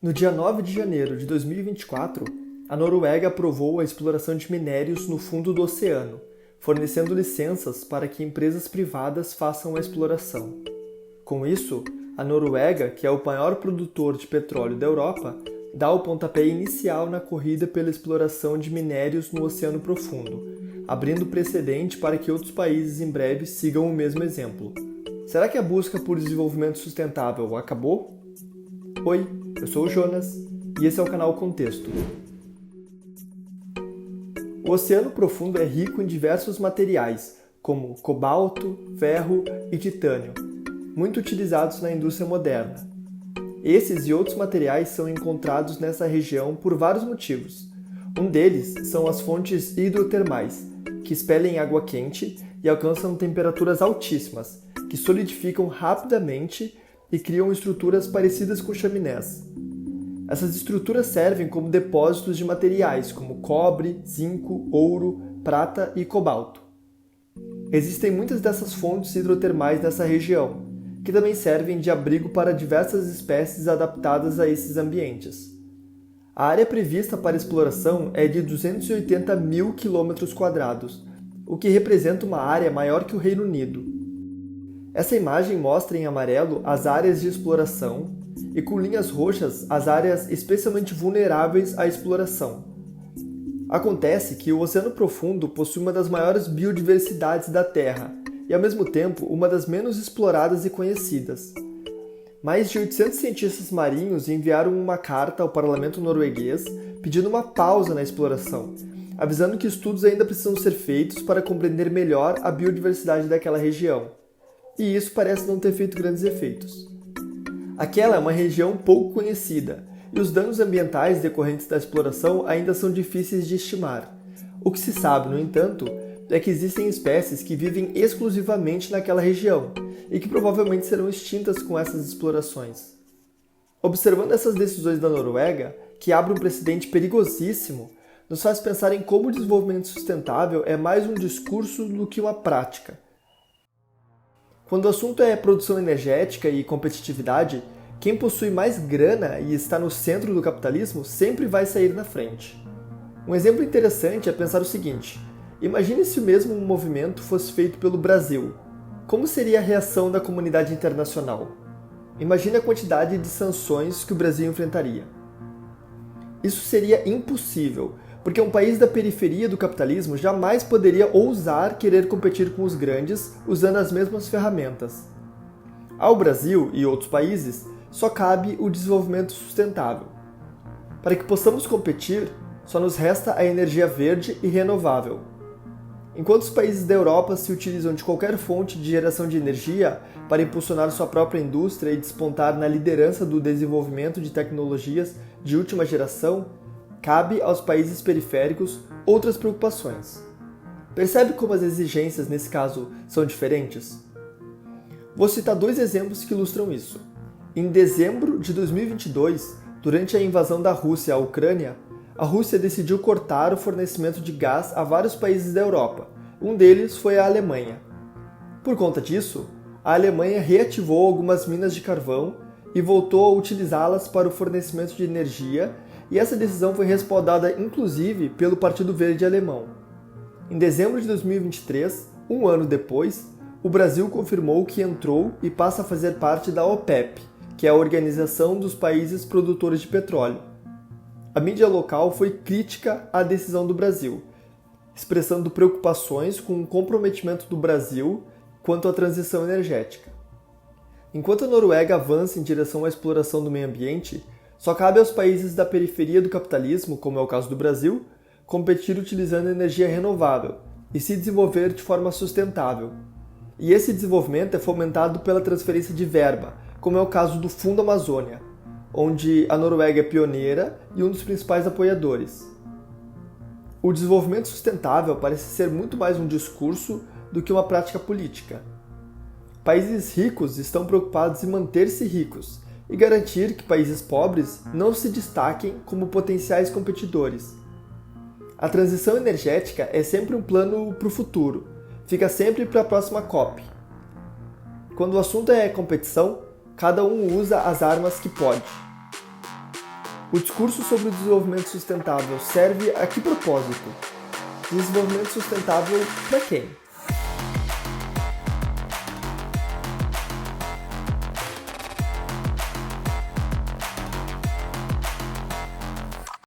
No dia 9 de janeiro de 2024, a Noruega aprovou a exploração de minérios no fundo do oceano, fornecendo licenças para que empresas privadas façam a exploração. Com isso, a Noruega, que é o maior produtor de petróleo da Europa, dá o pontapé inicial na corrida pela exploração de minérios no Oceano Profundo, abrindo precedente para que outros países em breve sigam o mesmo exemplo. Será que a busca por desenvolvimento sustentável acabou? Oi, eu sou o Jonas e esse é o canal Contexto. O Oceano Profundo é rico em diversos materiais, como cobalto, ferro e titânio, muito utilizados na indústria moderna. Esses e outros materiais são encontrados nessa região por vários motivos. Um deles são as fontes hidrotermais, que expelem água quente e alcançam temperaturas altíssimas, que solidificam rapidamente e criam estruturas parecidas com chaminés. Essas estruturas servem como depósitos de materiais como cobre, zinco, ouro, prata e cobalto. Existem muitas dessas fontes hidrotermais nessa região, que também servem de abrigo para diversas espécies adaptadas a esses ambientes. A área prevista para exploração é de 280 mil km², o que representa uma área maior que o Reino Unido. Essa imagem mostra em amarelo as áreas de exploração e com linhas roxas as áreas especialmente vulneráveis à exploração. Acontece que o Oceano Profundo possui uma das maiores biodiversidades da Terra e, ao mesmo tempo, uma das menos exploradas e conhecidas. Mais de 800 cientistas marinhos enviaram uma carta ao parlamento norueguês pedindo uma pausa na exploração, avisando que estudos ainda precisam ser feitos para compreender melhor a biodiversidade daquela região. E isso parece não ter feito grandes efeitos. Aquela é uma região pouco conhecida, e os danos ambientais decorrentes da exploração ainda são difíceis de estimar. O que se sabe, no entanto, é que existem espécies que vivem exclusivamente naquela região e que provavelmente serão extintas com essas explorações. Observando essas decisões da Noruega, que abrem um precedente perigosíssimo, nos faz pensar em como o desenvolvimento sustentável é mais um discurso do que uma prática. Quando o assunto é produção energética e competitividade, quem possui mais grana e está no centro do capitalismo sempre vai sair na frente. Um exemplo interessante é pensar o seguinte: imagine se o mesmo movimento fosse feito pelo Brasil. Como seria a reação da comunidade internacional? Imagine a quantidade de sanções que o Brasil enfrentaria. Isso seria impossível, porque um país da periferia do capitalismo jamais poderia ousar querer competir com os grandes usando as mesmas ferramentas. Ao Brasil e outros países, só cabe o desenvolvimento sustentável. Para que possamos competir, só nos resta a energia verde e renovável. Enquanto os países da Europa se utilizam de qualquer fonte de geração de energia para impulsionar sua própria indústria e despontar na liderança do desenvolvimento de tecnologias de última geração, cabe aos países periféricos outras preocupações. Percebe como as exigências nesse caso são diferentes? Vou citar dois exemplos que ilustram isso. Em dezembro de 2022, durante a invasão da Rússia à Ucrânia, a Rússia decidiu cortar o fornecimento de gás a vários países da Europa. Um deles foi a Alemanha. Por conta disso, a Alemanha reativou algumas minas de carvão e voltou a utilizá-las para o fornecimento de energia, e essa decisão foi respaldada inclusive pelo Partido Verde alemão. Em dezembro de 2023, um ano depois, o Brasil confirmou que entrou e passa a fazer parte da OPEP, que é a Organização dos Países Produtores de Petróleo. A mídia local foi crítica à decisão do Brasil, expressando preocupações com o comprometimento do Brasil quanto à transição energética. Enquanto a Noruega avança em direção à exploração do meio ambiente, só cabe aos países da periferia do capitalismo, como é o caso do Brasil, competir utilizando energia renovável e se desenvolver de forma sustentável. E esse desenvolvimento é fomentado pela transferência de verba, como é o caso do Fundo Amazônia, onde a Noruega é pioneira e um dos principais apoiadores. O desenvolvimento sustentável parece ser muito mais um discurso do que uma prática política. Países ricos estão preocupados em manter-se ricos e garantir que países pobres não se destaquem como potenciais competidores. A transição energética é sempre um plano para o futuro, fica sempre para a próxima COP. Quando o assunto é competição, cada um usa as armas que pode. O discurso sobre o desenvolvimento sustentável serve a que propósito? Desenvolvimento sustentável para quem?